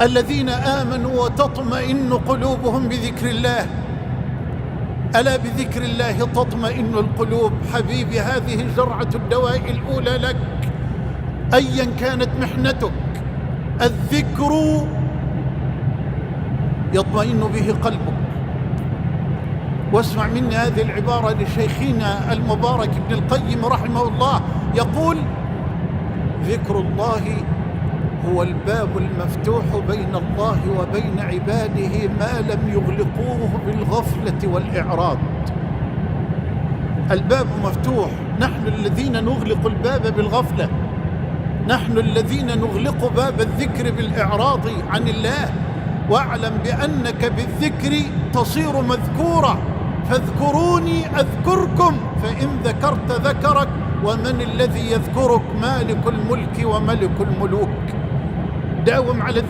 الذين آمنوا وتطمئن قلوبهم بذكر الله. ألا بذكر الله تطمئن القلوب. حبيبي، هذه جرعة الدواء الأولى لك أيا كانت محنتك. الذكر يطمئن به قلبك. واسمع مني هذه العبارة لشيخنا المبارك ابن القيم رحمه الله، يقول: ذكر الله هو الباب المفتوح بين الله وبين عباده ما لم يغلقوه بالغفلة والإعراض. الباب مفتوح، نحن الذين نغلق الباب بالغفلة، نحن الذين نغلق باب الذكر بالإعراض عن الله. واعلم بأنك بالذكر تصير مذكورا، فاذكروني أذكركم، فإن ذكرت ذكرك، ومن الذي يذكرك؟ مالك الملك وملك الملوك. داوم على الذكر.